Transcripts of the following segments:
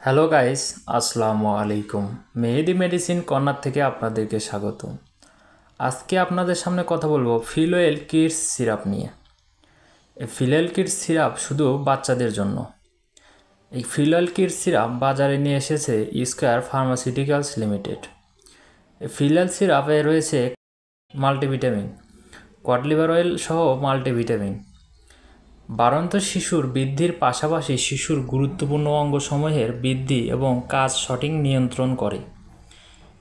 Hello guys, আসসালামু আলাইকুম। মেহেদি medicine corner থেকে আপনাদেরকে স্বাগত। আজকে আপনাদের সামনে কথা বলবো ফিলওয়েল কিডস সিরাপ নিয়ে। এই ফিলওয়েল কিডস সিরাপ শুধু বাচ্চাদের জন্য। এই ফিলওয়েল কিডস সিরাপ বাজারে নিয়ে এসেছে স্কয়ার ফার্মাসিউটিক্যালস লিমিটেড। এই ফিলওয়েল সিরাপে রয়েছে মাল্টিভিটামিন, কড লিভার অয়েল সহ মাল্টিভিটামিন। বাড়ন্ত শিশুর বৃদ্ধির পাশাপাশি শিশুর গুরুত্বপূর্ণ অঙ্গসমূহের বৃদ্ধি এবং কাজ সঠিক নিয়ন্ত্রণ করে।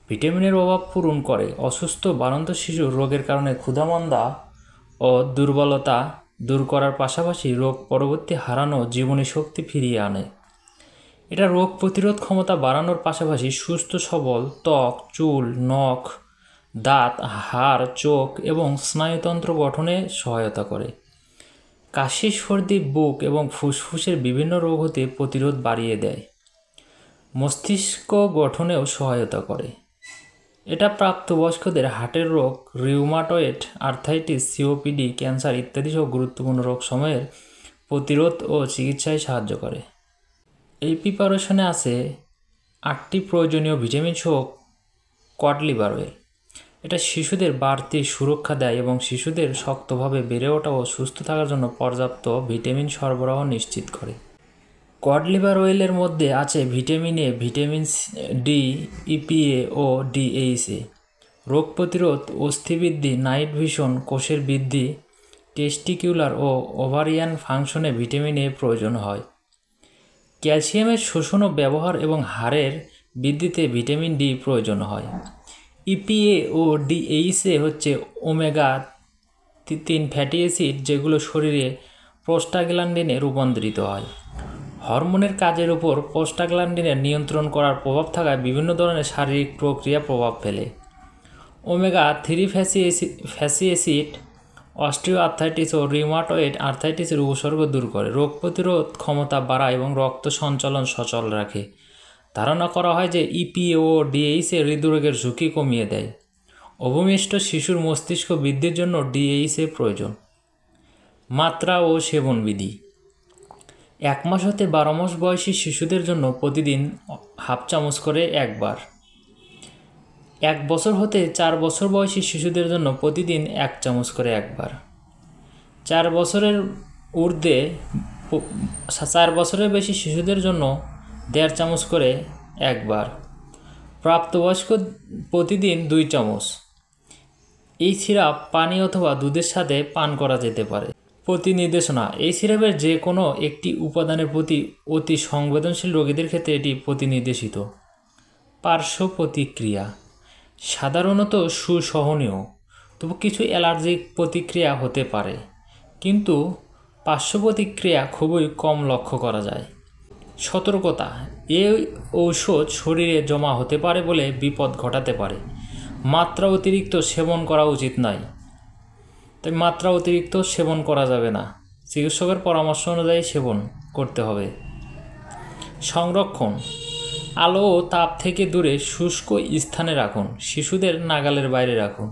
ভিটামিনের অভাব পূরণ করে। অসুস্থ বাড়ন্ত শিশুর রোগের কারণে ক্ষুধামন্দা ও দুর্বলতা দূর করার পাশাপাশি রোগ পরবর্তী হারানো জীবনী শক্তি ফিরিয়ে আনে। এটা রোগ প্রতিরোধ ক্ষমতা বাড়ানোর পাশাপাশি সুস্থ সবল ত্বক, চুল, নখ, দাঁত, হাড়, চোখ এবং স্নায়ুতন্ত্র গঠনে সহায়তা করে। কাশি, সর্দি, বুক এবং ফুসফুসের বিভিন্ন রোগ হতে প্রতিরোধ বাড়িয়ে দেয়। মস্তিষ্ক গঠনেও সহায়তা করে। এটা প্রাপ্তবয়স্কদের হার্টের রোগ, রিউমাটয়েড আর্থ্রাইটিস, সিওপিডি, ক্যান্সার ইত্যাদি সহ গুরুত্বপূর্ণ রোগ সময়ের প্রতিরোধ ও চিকিৎসায় সাহায্য করে। এই প্রিপারেশনে আছে 8টি প্রয়োজনীয় ভিটামিন সহ কড লিভার অয়েল। এটা শিশুদের বাড়তি সুরক্ষা দেয় এবং শিশুদের শক্তভাবে বেড়ে ওঠা ও সুস্থ থাকার জন্য পর্যাপ্ত ভিটামিন সরবরাহ নিশ্চিত করে। কড লিভার অয়েলের মধ্যে আছে vitamin A, vitamin D, EPA ও ডিএইচএ। রোগ প্রতিরোধ, অস্থিবৃদ্ধি, নাইট ভিশন, কোষের বৃদ্ধি, টেস্টিকিউলার ও ওভারিয়ান ফাংশনে ভিটামিন এ প্রয়োজন হয়। ক্যালসিয়ামের শোষণ ও ব্যবহার এবং হাড়ের বৃদ্ধিতে ভিটামিন ডি প্রয়োজন হয়। ইপিএ ও ডিএইচএ হচ্ছে ওমেগা 3 ফ্যাটি অ্যাসিড, যেগুলো শরীরে প্রোস্টাগ্ল্যান্ডিনে রূপান্তরিত হয়। হরমোনের কাজের উপর প্রোস্টাগ্ল্যান্ডিনের নিয়ন্ত্রণ করার প্রভাব থাকায় বিভিন্ন ধরনের শারীরিক প্রক্রিয়া প্রভাব ফেলে। Omega 3 fatty acid osteoarthritis ও রিউমাটয়েড আর্থ্রাইটিসের উপসর্গ দূর করে, রোগ প্রতিরোধ ক্ষমতা বাড়ায় এবং রক্ত সঞ্চালন সচল রাখে। ধারণা করা হয় যে ইপিএ ও ডিএইচএ হৃদরোগের ঝুঁকি কমিয়ে দেয়। অভূমিষ্ঠ শিশুর মস্তিষ্ক বৃদ্ধির জন্য ডিএইচএ প্রয়োজন। মাত্রা ও সেবনবিধি: 1 মাস হতে 12 মাস বয়সী শিশুদের জন্য প্রতিদিন হাফ চামচ করে একবার। 1 বছর হতে 4 বছর বয়সী শিশুদের জন্য প্রতিদিন 1 চামচ করে একবার। 4 বছরের ঊর্ধ্বে 4 বছরের বেশি শিশুদের জন্য 1.5 চামচ করে একবার। প্রাপ্তবয়স্ক প্রতিদিন 2 চামচ। এই সিরাপ পানি অথবা দুধের সাথে পান করা যেতে পারে। প্রতি নির্দেশনা: এই সিরাপের যে কোনো একটি উপাদানের প্রতি অতি সংবেদনশীল রোগীদের ক্ষেত্রে এটি প্রতিনির্দেশিত। পার্শ্ব প্রতিক্রিয়া: সাধারণত সুসহনীয়, তবু কিছু অ্যালার্জিক প্রতিক্রিয়া হতে পারে, কিন্তু পার্শ্ব প্রতিক্রিয়া খুবই কম লক্ষ্য করা যায়। সতর্কতা: এই ঔষধ শরীরে জমা হতে পারে বলে বিপদ ঘটাতে পারে। মাত্রা অতিরিক্ত সেবন করা উচিত নয়। তাই মাত্রা অতিরিক্ত সেবন করা যাবে না। চিকিৎসকের পরামর্শ অনুযায়ী সেবন করতে হবে। সংরক্ষণ: আলো ও তাপ থেকে দূরে শুষ্ক স্থানে রাখুন। শিশুদের নাগালের বাইরে রাখুন।